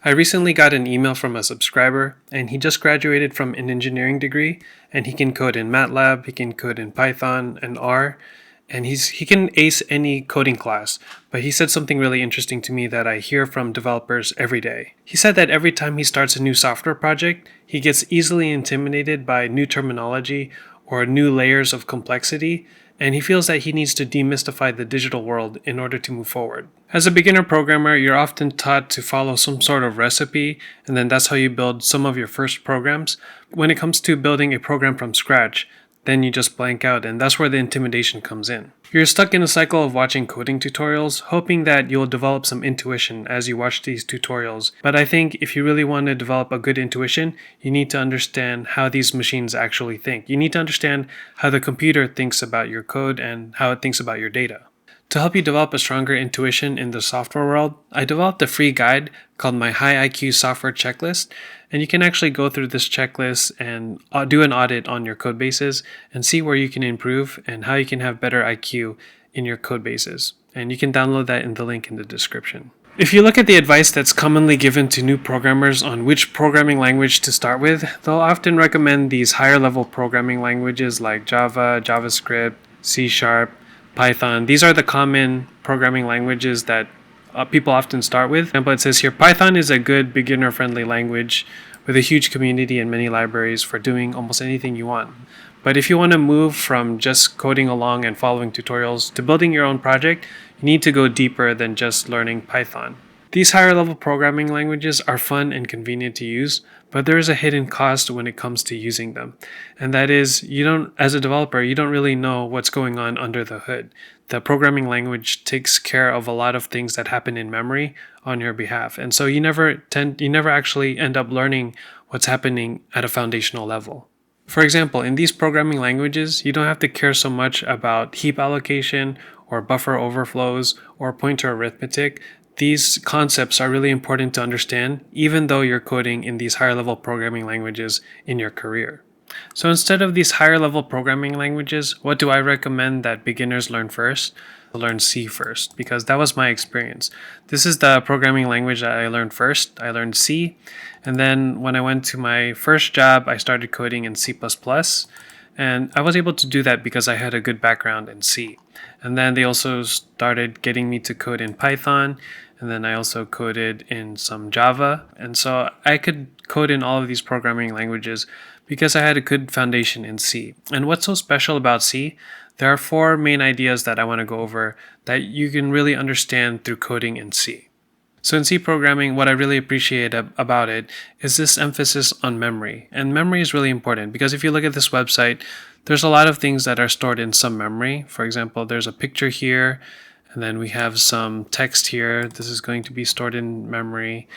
I recently got an email from a subscriber, and he just graduated from an engineering degree, and he can code in MATLAB, he can code in Python and R, and he can ace any coding class. But he said something really interesting to me that I hear from developers every day. He said that every time he starts a new software project, he gets easily intimidated by new terminology or new layers of complexity, and he feels that he needs to demystify the digital world in order to move forward. As a beginner programmer, you're often taught to follow some sort of recipe, and then that's how you build some of your first programs. When it comes to building a program from scratch, then you just blank out, and that's where the intimidation comes in. You're stuck in a cycle of watching coding tutorials, hoping that you'll develop some intuition as you watch these tutorials. But I think if you really want to develop a good intuition, you need to understand how these machines actually think. You need to understand how the computer thinks about your code and how it thinks about your data. To help you develop a stronger intuition in the software world, I developed a free guide called my High IQ Software Checklist, and you can actually go through this checklist and do an audit on your code bases and see where you can improve and how you can have better IQ in your code bases. And you can download that in the link in the description. If you look at the advice that's commonly given to new programmers on which programming language to start with, they'll often recommend these higher level programming languages like Java, JavaScript, C#, Python. These are the common programming languages that people often start with. For example, it says here, Python is a good beginner-friendly language with a huge community and many libraries for doing almost anything you want. But if you want to move from just coding along and following tutorials to building your own project, you need to go deeper than just learning Python. These higher level programming languages are fun and convenient to use, but there is a hidden cost when it comes to using them. And that is, as a developer, you don't really know what's going on under the hood. The programming language takes care of a lot of things that happen in memory on your behalf. And so you never actually end up learning what's happening at a foundational level. For example, in these programming languages, you don't have to care so much about heap allocation or buffer overflows or pointer arithmetic. These concepts are really important to understand, even though you're coding in these higher level programming languages in your career. So instead of these higher level programming languages, what do I recommend that beginners learn first? Learn C first, because that was my experience. This is the programming language that I learned first. I learned C, and then when I went to my first job, I started coding in C++. And I was able to do that because I had a good background in C. And then they also started getting me to code in Python. And then I also coded in some Java. And so I could code in all of these programming languages because I had a good foundation in C. And what's so special about C? There are 4 main ideas that I want to go over that you can really understand through coding in C. So in C programming, what I really appreciate about it is this emphasis on memory. And memory is really important because if you look at this website, there's a lot of things that are stored in some memory. For example, there's a picture here, and then we have some text here. This is going to be stored in memory.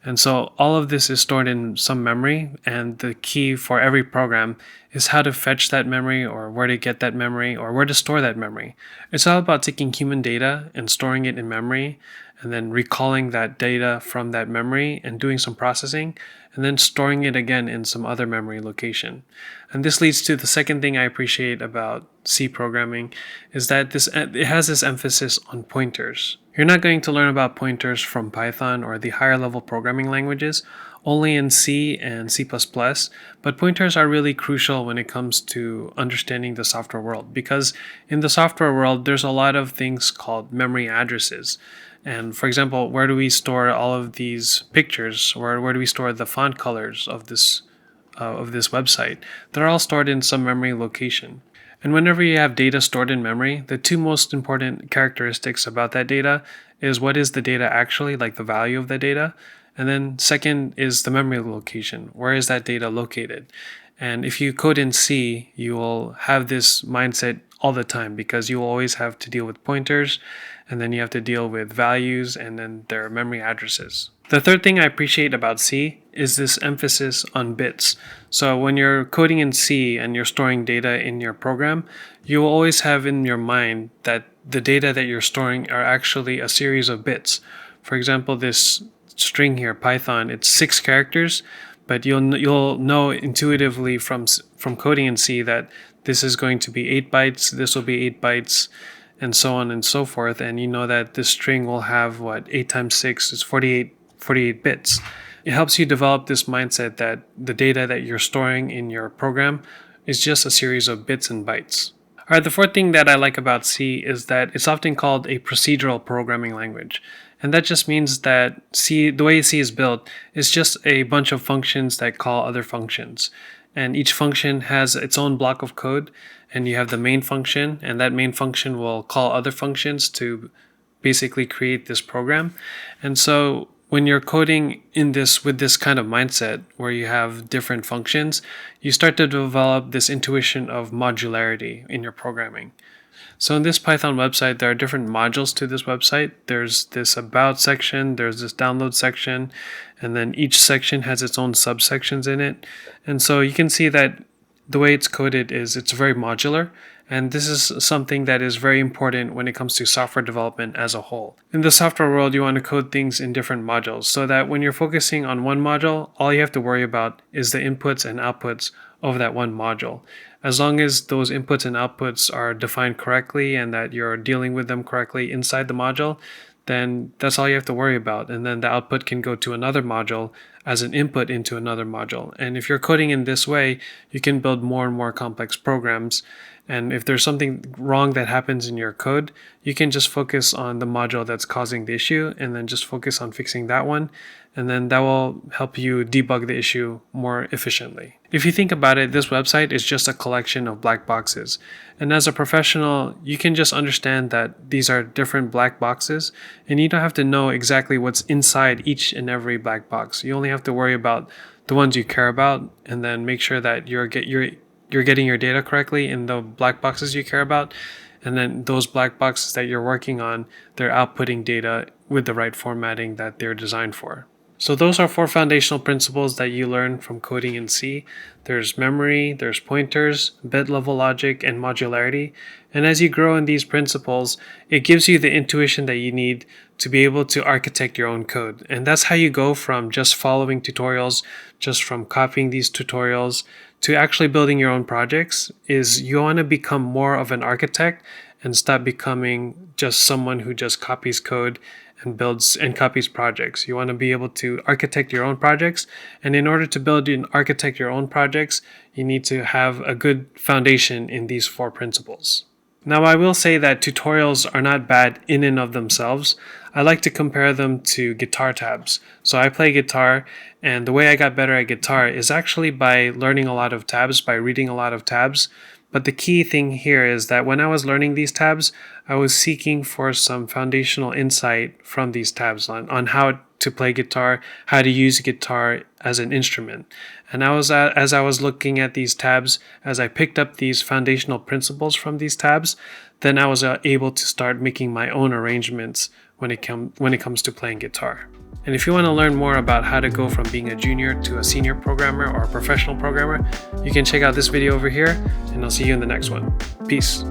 And so all of this is stored in some memory, and the key for every program is how to fetch that memory or where to get that memory or where to store that memory. It's all about taking human data and storing it in memory and then recalling that data from that memory and doing some processing and then storing it again in some other memory location. And this leads to the second thing I appreciate about C programming is that it has this emphasis on pointers. You're not going to learn about pointers from Python or the higher level programming languages, only in C and C++, but pointers are really crucial when it comes to understanding the software world because in the software world, there's a lot of things called memory addresses. And for example, where do we store all of these pictures, or where do we store the font colors of this website? They're all stored in some memory location. And whenever you have data stored in memory, the 2 most important characteristics about that data is what is the data actually, like the value of the data, and then second is the memory location. Where is that data located? And if you code in C, you will have this mindset all the time because you will always have to deal with pointers, and then you have to deal with values, and then there are memory addresses. The third thing I appreciate about C is this emphasis on bits. So when you're coding in C and you're storing data in your program, you will always have in your mind that the data that you're storing are actually a series of bits. For example, this string here, Python, it's 6 characters, but you'll know intuitively from coding in C that this is going to be 8 bytes, this will be 8 bytes, and so on and so forth. And you know that this string will have 8 times 6 is 48 bits. it helps you develop this mindset that the data that you're storing in your program is just a series of bits and bytes. All right, the fourth thing that I like about C is that it's often called a procedural programming language. And that just means that C, the way C is built, is just a bunch of functions that call other functions. And each function has its own block of code, and you have the main function, and that main function will call other functions to basically create this program. And so when you're coding in this with this kind of mindset where you have different functions, you start to develop this intuition of modularity in your programming. So in this Python website, there are different modules to this website. There's this about section, there's this download section, and then each section has its own subsections in it. And so you can see that the way it's coded is it's very modular. And this is something that is very important when it comes to software development as a whole. In the software world, you want to code things in different modules so that when you're focusing on one module, all you have to worry about is the inputs and outputs of that one module. As long as those inputs and outputs are defined correctly and that you're dealing with them correctly inside the module, then that's all you have to worry about. And then the output can go to another module as an input into another module. And if you're coding in this way, you can build more and more complex programs. And if there's something wrong that happens in your code, you can just focus on the module that's causing the issue and then just focus on fixing that one. And then that will help you debug the issue more efficiently. If you think about it, this website is just a collection of black boxes. And as a professional, you can just understand that these are different black boxes and you don't have to know exactly what's inside each and every black box. You only have to worry about the ones you care about and then make sure that you're getting your data correctly in the black boxes you care about. And then those black boxes that you're working on, they're outputting data with the right formatting that they're designed for. So those are 4 foundational principles that you learn from coding in C. There's memory, there's pointers, bit level logic, and modularity. And as you grow in these principles, it gives you the intuition that you need to be able to architect your own code. And that's how you go from just following tutorials, just from copying these tutorials, to actually building your own projects. Is you want to become more of an architect and stop becoming just someone who just copies code and builds and copies projects. You want to be able to architect your own projects. And in order to build and architect your own projects, you need to have a good foundation in these 4 principles. Now, I will say that tutorials are not bad in and of themselves. I like to compare them to guitar tabs. So I play guitar, and the way I got better at guitar is actually by learning a lot of tabs, by reading a lot of tabs. But the key thing here is that when I was learning these tabs, I was seeking for some foundational insight from these tabs on how to play guitar, how to use guitar as an instrument. And as I was looking at these tabs, as I picked up these foundational principles from these tabs, then I was able to start making my own arrangements when it comes to playing guitar. And if you want to learn more about how to go from being a junior to a senior programmer or a professional programmer, you can check out this video over here, and I'll see you in the next one. Peace.